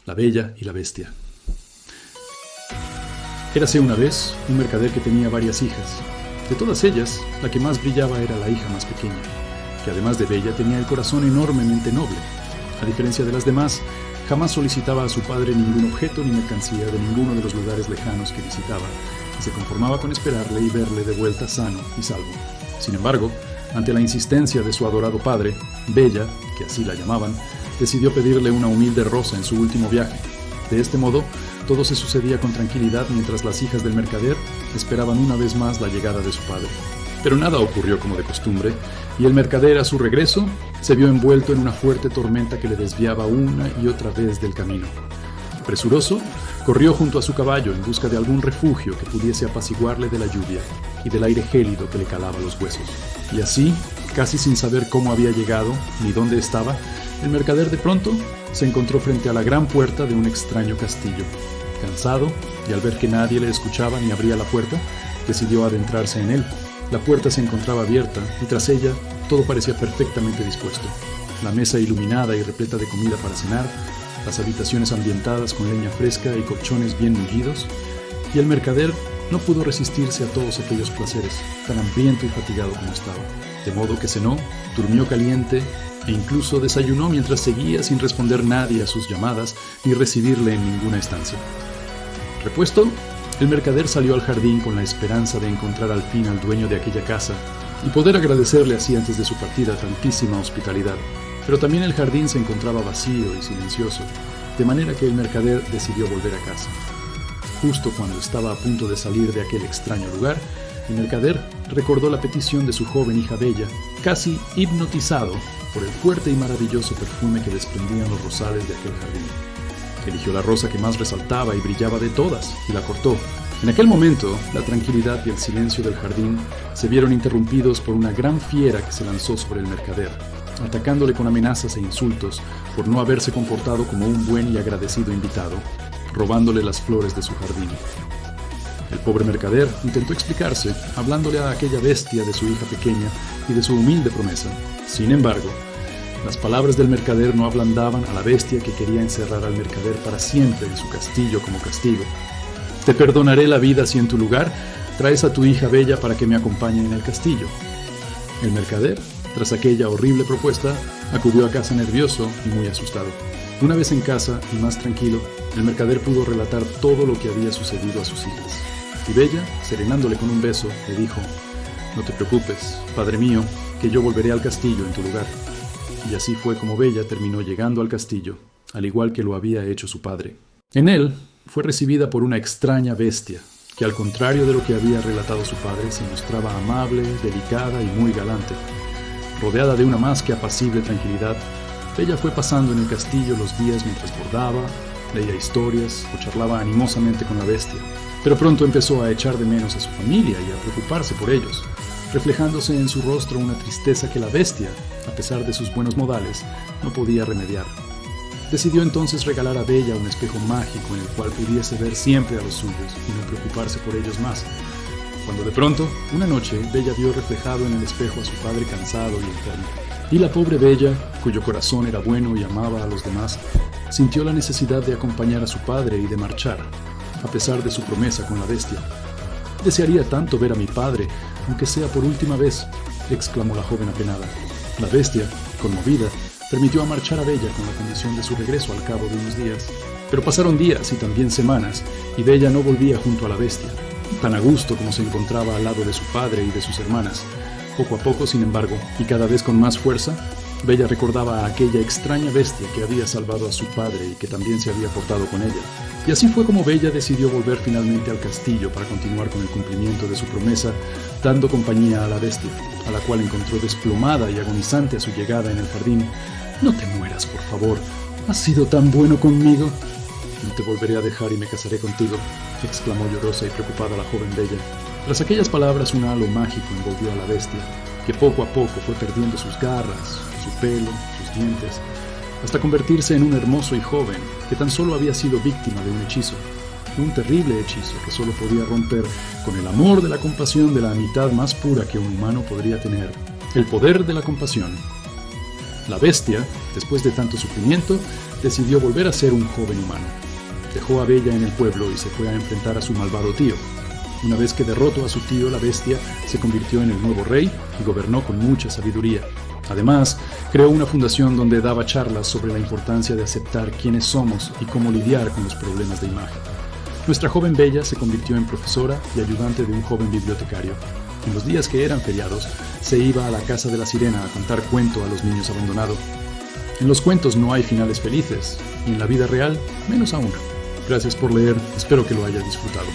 La Bella y la Bestia. Érase una vez un mercader que tenía varias hijas. De todas ellas, la que más brillaba era la hija más pequeña, que además de bella tenía el corazón enormemente noble. A diferencia de las demás, jamás solicitaba a su padre ningún objeto ni mercancía de ninguno de los lugares lejanos que visitaba, y se conformaba con esperarle y verle de vuelta sano y salvo. Sin embargo, ante la insistencia de su adorado padre, Bella, que así la llamaban, decidió pedirle una humilde rosa en su último viaje. De este modo, todo se sucedía con tranquilidad mientras las hijas del mercader esperaban una vez más la llegada de su padre. Pero nada ocurrió como de costumbre, y el mercader, a su regreso, se vio envuelto en una fuerte tormenta que le desviaba una y otra vez del camino. Presuroso, corrió junto a su caballo en busca de algún refugio que pudiese apaciguarle de la lluvia y del aire gélido que le calaba los huesos. Y así, casi sin saber cómo había llegado ni dónde estaba, el mercader de pronto se encontró frente a la gran puerta de un extraño castillo. Cansado, y al ver que nadie le escuchaba ni abría la puerta, decidió adentrarse en él. La puerta se encontraba abierta y tras ella todo parecía perfectamente dispuesto. La mesa iluminada y repleta de comida para cenar, las habitaciones ambientadas con leña fresca y colchones bien mullidos, y el mercader no pudo resistirse a todos aquellos placeres, tan hambriento y fatigado como estaba. De modo que cenó, durmió caliente e incluso desayunó mientras seguía sin responder nadie a sus llamadas ni recibirle en ninguna estancia. Repuesto, el mercader salió al jardín con la esperanza de encontrar al fin al dueño de aquella casa y poder agradecerle así antes de su partida tantísima hospitalidad. Pero también el jardín se encontraba vacío y silencioso, de manera que el mercader decidió volver a casa. Justo cuando estaba a punto de salir de aquel extraño lugar, el mercader recordó la petición de su joven hija Bella, casi hipnotizado por el fuerte y maravilloso perfume que desprendían los rosales de aquel jardín. Eligió la rosa que más resaltaba y brillaba de todas y la cortó. En aquel momento, la tranquilidad y el silencio del jardín se vieron interrumpidos por una gran fiera que se lanzó sobre el mercader, atacándole con amenazas e insultos por no haberse comportado como un buen y agradecido invitado, robándole las flores de su jardín. El pobre mercader intentó explicarse, hablándole a aquella bestia de su hija pequeña y de su humilde promesa. Sin embargo, las palabras del mercader no ablandaban a la bestia que quería encerrar al mercader para siempre en su castillo como castigo. «Te perdonaré la vida si en tu lugar traes a tu hija Bella para que me acompañe en el castillo». El mercader, tras aquella horrible propuesta, acudió a casa nervioso y muy asustado. Una vez en casa y más tranquilo, el mercader pudo relatar todo lo que había sucedido a sus hijas. Y Bella, serenándole con un beso, le dijo: «No te preocupes, padre mío, que yo volveré al castillo en tu lugar». Y así fue como Bella terminó llegando al castillo, al igual que lo había hecho su padre. En él fue recibida por una extraña bestia, que al contrario de lo que había relatado su padre, se mostraba amable, delicada y muy galante. Rodeada de una más que apacible tranquilidad, Bella fue pasando en el castillo los días mientras bordaba, leía historias o charlaba animosamente con la bestia. Pero pronto empezó a echar de menos a su familia y a preocuparse por ellos, reflejándose en su rostro una tristeza que la bestia, a pesar de sus buenos modales, no podía remediar. Decidió entonces regalar a Bella un espejo mágico en el cual pudiese ver siempre a los suyos y no preocuparse por ellos más. Cuando de pronto, una noche, Bella vio reflejado en el espejo a su padre cansado y enfermo. Y la pobre Bella, cuyo corazón era bueno y amaba a los demás, sintió la necesidad de acompañar a su padre y de marchar, a pesar de su promesa con la bestia. «Desearía tanto ver a mi padre, aunque sea por última vez», exclamó la joven apenada. La bestia, conmovida, permitió marchar a Bella con la condición de su regreso al cabo de unos días. Pero pasaron días y también semanas, y Bella no volvía junto a la bestia, tan a gusto como se encontraba al lado de su padre y de sus hermanas. Poco a poco, sin embargo, y cada vez con más fuerza, Bella recordaba a aquella extraña bestia que había salvado a su padre y que también se había portado con ella. Y así fue como Bella decidió volver finalmente al castillo para continuar con el cumplimiento de su promesa, dando compañía a la bestia, a la cual encontró desplomada y agonizante a su llegada en el jardín. «No te mueras, por favor. Has sido tan bueno conmigo». «No te volveré a dejar y me casaré contigo», exclamó llorosa y preocupada la joven Bella. Tras aquellas palabras, un halo mágico envolvió a la bestia, que poco a poco fue perdiendo sus garras, su pelo, sus dientes, hasta convertirse en un hermoso y joven que tan solo había sido víctima de un hechizo, un terrible hechizo que solo podía romper con el amor de la compasión de la amistad más pura que un humano podría tener, el poder de la compasión. La bestia, después de tanto sufrimiento, decidió volver a ser un joven humano. Dejó a Bella en el pueblo y se fue a enfrentar a su malvado tío. Una vez que derrotó a su tío, la bestia se convirtió en el nuevo rey y gobernó con mucha sabiduría. Además, creó una fundación donde daba charlas sobre la importancia de aceptar quiénes somos y cómo lidiar con los problemas de imagen. Nuestra joven Bella se convirtió en profesora y ayudante de un joven bibliotecario. En los días que eran feriados, se iba a la casa de la sirena a contar cuento a los niños abandonados. En los cuentos no hay finales felices, y en la vida real, menos aún. Gracias por leer, espero que lo haya disfrutado.